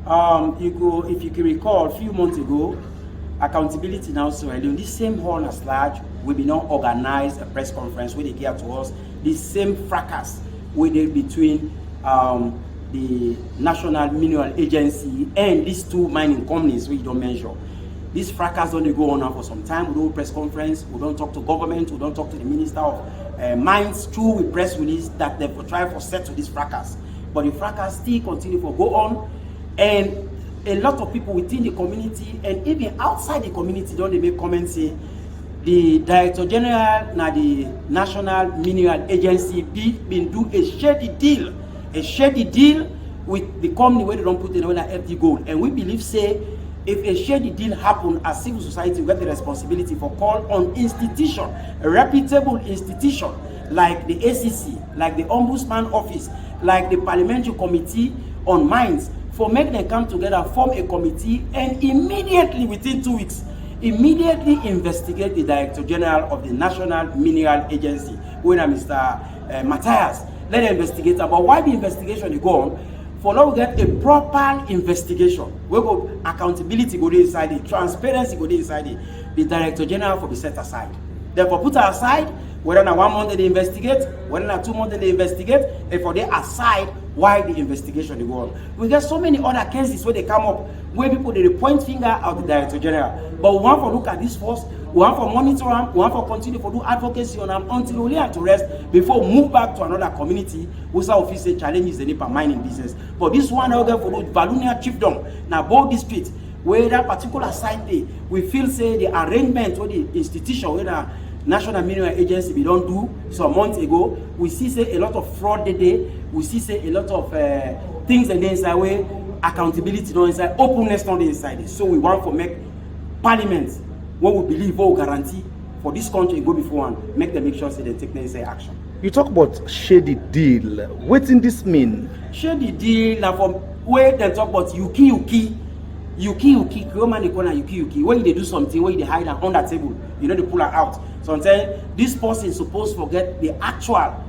If you can recall, a few months ago, Accountability Now Sierra Leone, this same hall as large, we be now organize a press conference where they get to us. This same fracas where they between the National Mineral Agency and these two mining companies we don't measure. This fracas don't go on now for some time. We don't press conference, we don't talk to government, we don't talk to the Minister of Mines through with press release that they try for settle this fracas. But the fracas still continue to go on, and a lot of people within the community and even outside the community don't they make comments say the Director General na the National Mineral Agency been do a shady deal with the company where they don't put in on FD Gold. And we believe say if a shady deal happen, as civil society we get the responsibility for call on institution, a reputable institution like the ACC, like the Ombudsman Office, like the Parliamentary Committee on Mines, for make them come together, form a committee, and immediately within 2 weeks, immediately investigate the Director General of the National Mineral Agency, when Mr. Matthias. Let them investigate about why the investigation is going. For now we get a proper investigation. We go accountability go inside it, transparency go inside it. The Director General for be set aside. Therefore put her aside, whether na 1 month they investigate, whether na 2 months they investigate, and for they aside why the investigation they go on. We get so many other cases where they come up where people they point finger at the Director General. But we want to look at this first, we want to monitor them, we want to continue to do advocacy on them until we learn to rest before we move back to another community whose office challenges the NEPA mining business. But this one again for the Valunia Chiefdom, now both district where that particular site day, we feel say the arrangement with the institution where the National Mineral Agency we don't do some months ago, we see say a lot of fraud today, we see say a lot of things and the inside way, accountability not inside, openness not inside. So we want to make Parliament what we believe will guarantee for this country go before and make them make sure say they take necessary action. You talk about shady deal. What in this mean? Shady deal now from where they talk about yuki, Roman corner yuki. When they do something, when they hide on that table, you know they pull her out. So I'm saying this person is supposed to forget the actual,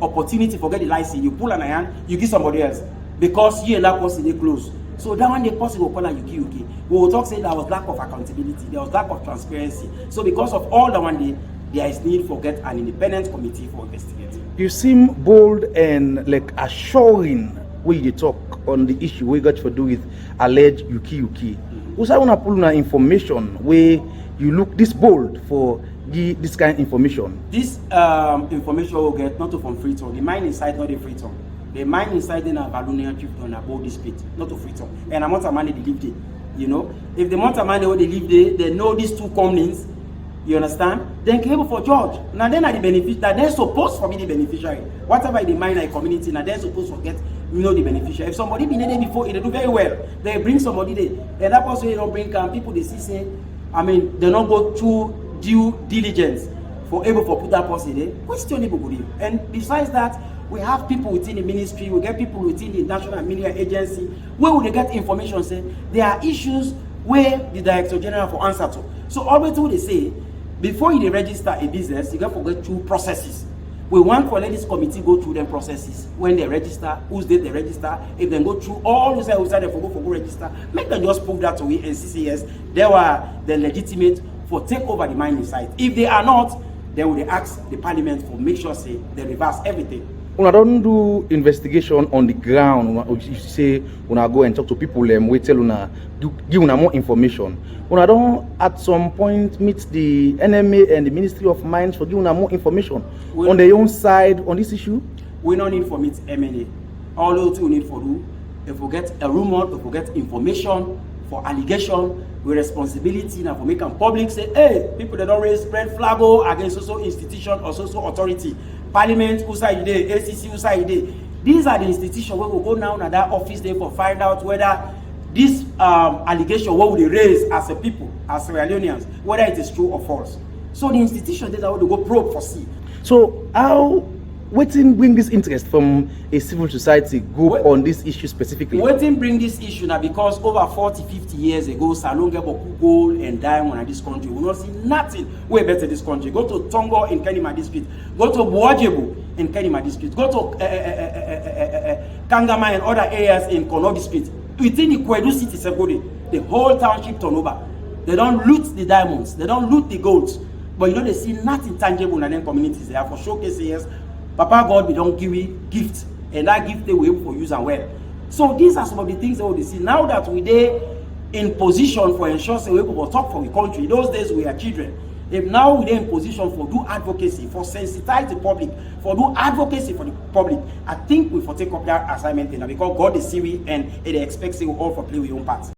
opportunity for get the license. You pull an hand, you give somebody else because you and that person they close. So that one the person will call her yuki. We will talk say there was lack of accountability, there was lack of transparency. So because of all the one day, there is need for get an independent committee for investigating. You seem bold and like assuring when you talk on the issue we got to do with alleged yuki. Also, I want to pull na information where you look this bold for this kind of information. This information will get not from Freetown. The mine inside not the Freetown. The mine inside in a Valunia Chiefdom about this pit, not to Freetown. And amount of money they live there. You know, if the amount of money where they live there, they know these two companies. You understand? Then cable for George. Now then are the beneficiary. They're supposed to be the beneficiary. Whatever the mine community, now they're supposed to get the beneficiary. If somebody been there before, they do very well. They bring somebody there. And that person they don't bring people they see say, they don't go through due diligence for able to put that person there. Questionable believe. And besides that, we have people within the ministry, we get people within the National Mineral Agency. Where would they get information? Say there are issues where the Director General for answer to. So always what they say, before you register a business, you got to go through processes. We want to let this committee go through them processes. When they register, whose date they register, if they go through all those outside they go register, make them just prove that to we and CCS they were the legitimate for take over the mining site. If they are not, then we ask the Parliament for make sure say they reverse everything. When I don't do investigation on the ground, you say when I go and talk to people, we tell give more information. When I don't at some point meet the NMA and the Ministry of Mines for giving more information on their own side on this issue. We don't need for meet MNA. All those we need for do, if we get a rumor, if we get information for allegation, with responsibility now for making public say, hey, people that don't raise red flag against social institution or social authority. Parliament, USAID, ACC, USAID. These are the institutions where we go now to that office there for find out whether this allegation, what would they raise as a people, as Sierra Leoneans, whether it is true or false. So the institution that will go probe for see. So how wetin bring this interest from a civil society group Wait- on this issue specifically? Wetin bring this issue now because over 40-50 years ago, Salon get boku gold and diamond in this country. We not see nothing way better this country. Go to Tongo in Kenima district. Go to Buajebu in Kenima district. Go to Kangama and other areas in Kono district. Within the Kwedu city, the whole township turn over. They don't loot the diamonds. They don't loot the golds. But you know they see nothing tangible in them communities. They are for showcasing yes, Papa God we don't give you gift, and that gift they will for use and well. So these are some of the things that we see now that we there in position for ensure say we will talk for the country. Those days we are children. If now we are in position for do advocacy, for sensitize the public, for do advocacy for the public, I think we for take up that assignment now because God is serious and it expects you all for play with your own part.